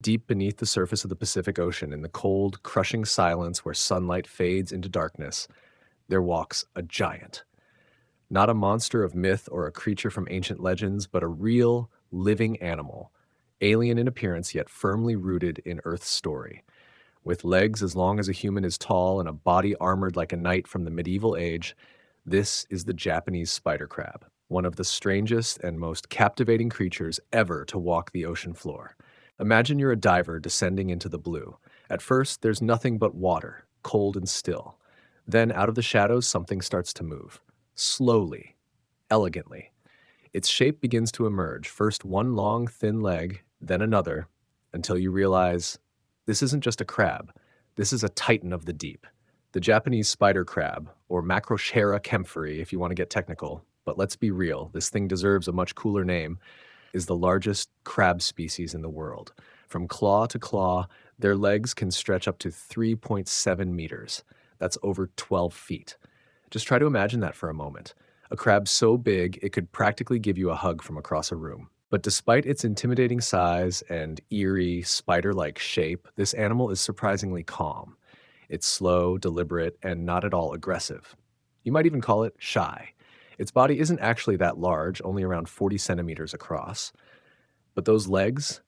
Deep beneath the surface of the Pacific Ocean, in the cold, crushing silence where sunlight fades into darkness, there walks a giant. Not a monster of myth or a creature from ancient legends, but a real, living animal, alien in appearance yet firmly rooted in Earth's story. With legs as long as a human is tall and a body armored like a knight from the medieval age, this is the Japanese spider crab, one of the strangest and most captivating creatures ever to walk the ocean floor. Imagine you're a diver descending into the blue. At first, there's nothing but water, cold and still. Then, out of the shadows, something starts to move. Slowly, elegantly. Its shape begins to emerge, first one long, thin leg, then another, until you realize this isn't just a crab. This is a titan of the deep. The Japanese spider crab, or Macrochera kempheri if you want to get technical, but let's be real, this thing deserves a much cooler name, is the largest crab species in the world. From claw to claw, their legs can stretch up to 3.7 meters. That's over 12 feet. Just try to imagine that for a moment. A crab so big it could practically give you a hug from across a room. But despite its intimidating size and eerie, spider-like shape, this animal is surprisingly calm. It's slow, deliberate, and not at all aggressive. You might even call it shy. Its body isn't actually that large, only around 40 centimeters across. But those legs,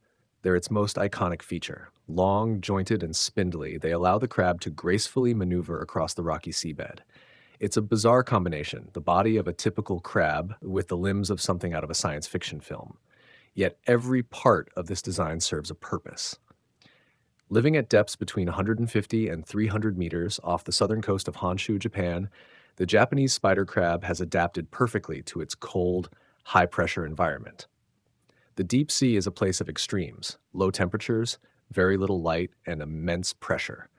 they're its most iconic feature. Long, jointed, and spindly, they allow the crab to gracefully maneuver across the rocky seabed. It's a bizarre combination, the body of a typical crab with the limbs of something out of a science fiction film. Yet every part of this design serves a purpose. Living at depths between 150 and 300 meters off the southern coast of Honshu, Japan, the Japanese spider crab has adapted perfectly to its cold, high-pressure environment. The deep sea is a place of extremes, low temperatures, very little light, and immense pressure.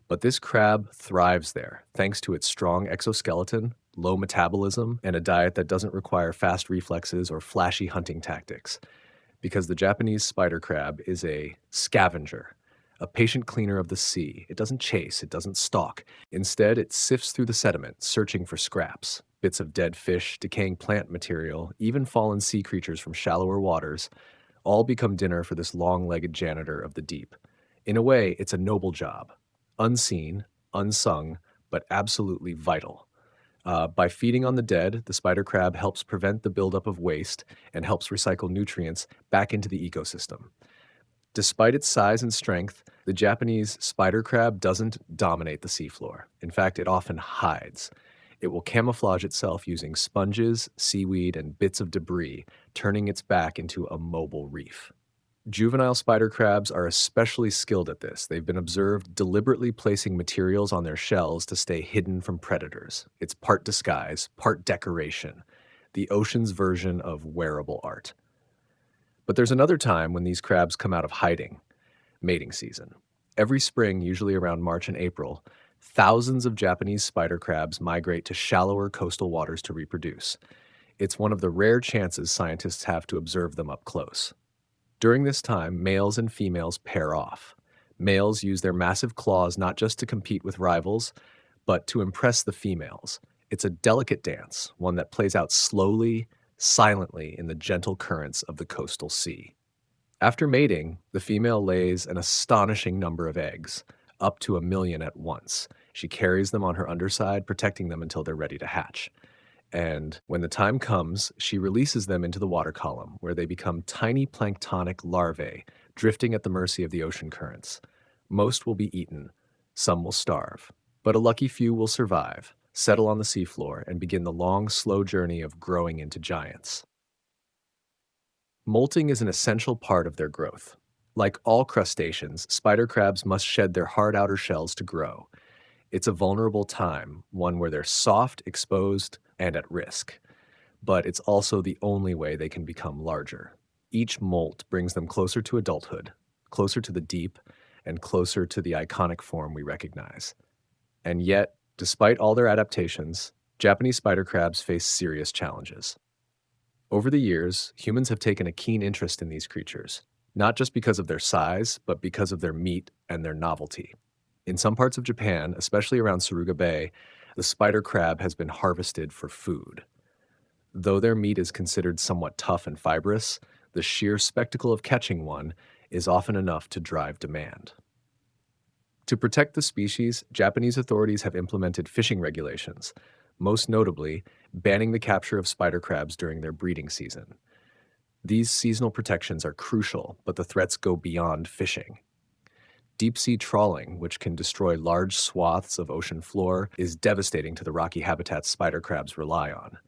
But this crab thrives there thanks to its strong exoskeleton, low metabolism, and a diet that doesn't require fast reflexes or flashy hunting tactics. Because the Japanese spider crab is a scavenger, a patient cleaner of the sea. It doesn't chase, it doesn't stalk. Instead, it sifts through the sediment, searching for scraps, bits of dead fish, decaying plant material, even fallen sea creatures from shallower waters, all become dinner for this long-legged janitor of the deep. In a way, it's a noble job. Unseen, unsung, but absolutely vital. By feeding on the dead, the spider crab helps prevent the buildup of waste and helps recycle nutrients back into the ecosystem. Despite its size and strength, the Japanese spider crab doesn't dominate the seafloor. In fact, it often hides. It will camouflage itself using sponges, seaweed, and bits of debris, turning its back into a mobile reef. Juvenile spider crabs are especially skilled at this. They've been observed deliberately placing materials on their shells to stay hidden from predators. It's part disguise, part decoration, the ocean's version of wearable art. But there's another time when these crabs come out of hiding, mating season. Every spring, usually around March and April, thousands of Japanese spider crabs migrate to shallower coastal waters to reproduce. It's one of the rare chances scientists have to observe them up close. During this time, males and females pair off. Males use their massive claws not just to compete with rivals, but to impress the females. It's a delicate dance, one that plays out slowly, silently in the gentle currents of the coastal sea. After mating, the female lays an astonishing number of eggs, up to 1 million at once. She carries them on her underside, protecting them until they're ready to hatch. And when the time comes, she releases them into the water column, where they become tiny planktonic larvae, drifting at the mercy of the ocean currents. Most will be eaten, some will starve, but a lucky few will survive, settle on the seafloor, and begin the long, slow journey of growing into giants. Molting is an essential part of their growth. Like all crustaceans, spider crabs must shed their hard outer shells to grow. It's a vulnerable time, one where they're soft, exposed, and at risk. But it's also the only way they can become larger. Each molt brings them closer to adulthood, closer to the deep, and closer to the iconic form we recognize. And yet, despite all their adaptations, Japanese spider crabs face serious challenges. Over the years, humans have taken a keen interest in these creatures, not just because of their size, but because of their meat and their novelty. In some parts of Japan, especially around Suruga Bay, the spider crab has been harvested for food. Though their meat is considered somewhat tough and fibrous, the sheer spectacle of catching one is often enough to drive demand. To protect the species, Japanese authorities have implemented fishing regulations, most notably banning the capture of spider crabs during their breeding season. These seasonal protections are crucial, but the threats go beyond fishing. Deep-sea trawling, which can destroy large swaths of ocean floor, is devastating to the rocky habitats spider crabs rely on.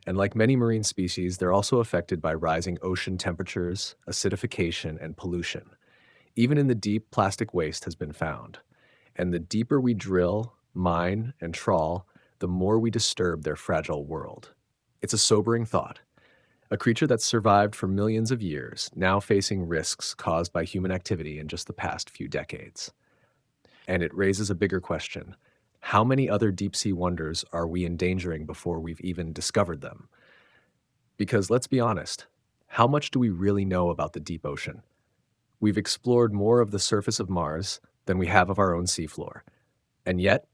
And like many marine species, they're also affected by rising ocean temperatures, acidification, and pollution. Even in the deep, plastic waste has been found. And the deeper we drill, mine, and trawl, the more we disturb their fragile world. It's a sobering thought. A creature that's survived for millions of years, now facing risks caused by human activity in just the past few decades. And it raises a bigger question. How many other deep-sea wonders are we endangering before we've even discovered them? Because let's be honest, how much do we really know about the deep ocean? We've explored more of the surface of Mars than we have of our own seafloor. And yet,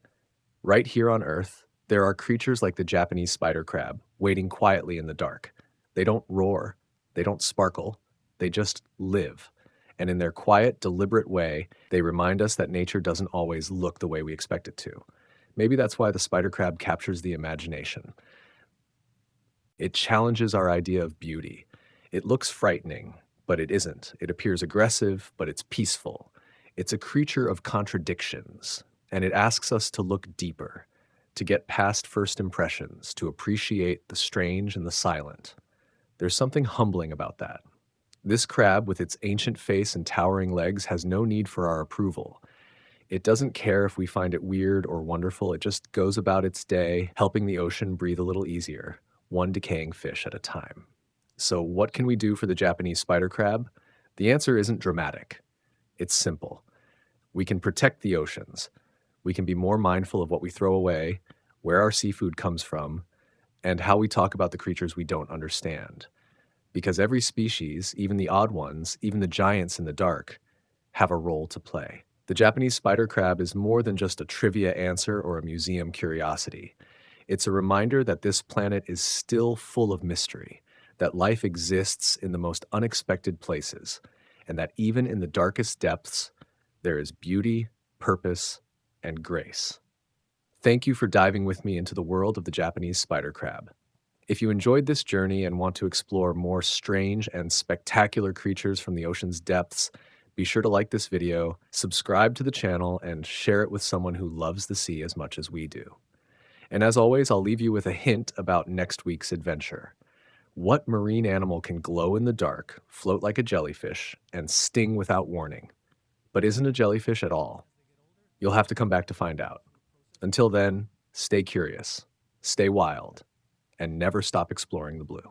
right here on Earth, there are creatures like the Japanese spider crab waiting quietly in the dark. They don't roar, they don't sparkle, they just live. And in their quiet, deliberate way, they remind us that nature doesn't always look the way we expect it to. Maybe that's why the spider crab captures the imagination. It challenges our idea of beauty. It looks frightening, but it isn't. It appears aggressive, but it's peaceful. It's a creature of contradictions, and it asks us to look deeper, to get past first impressions, to appreciate the strange and the silent. There's something humbling about that. This crab, with its ancient face and towering legs, has no need for our approval. It doesn't care if we find it weird or wonderful. It just goes about its day, helping the ocean breathe a little easier, one decaying fish at a time. So, what can we do for the Japanese spider crab? The answer isn't dramatic. It's simple. We can protect the oceans. We can be more mindful of what we throw away, where our seafood comes from, and how we talk about the creatures we don't understand. Because every species, even the odd ones, even the giants in the dark, have a role to play. The Japanese spider crab is more than just a trivia answer or a museum curiosity. It's a reminder that this planet is still full of mystery, that life exists in the most unexpected places, and that even in the darkest depths, there is beauty, purpose, and grace. Thank you for diving with me into the world of the Japanese spider crab. If you enjoyed this journey and want to explore more strange and spectacular creatures from the ocean's depths, be sure to like this video, subscribe to the channel, and share it with someone who loves the sea as much as we do. And as always, I'll leave you with a hint about next week's adventure. What marine animal can glow in the dark, float like a jellyfish, and sting without warning, but isn't a jellyfish at all? You'll have to come back to find out. Until then, stay curious, stay wild, and never stop exploring the blue.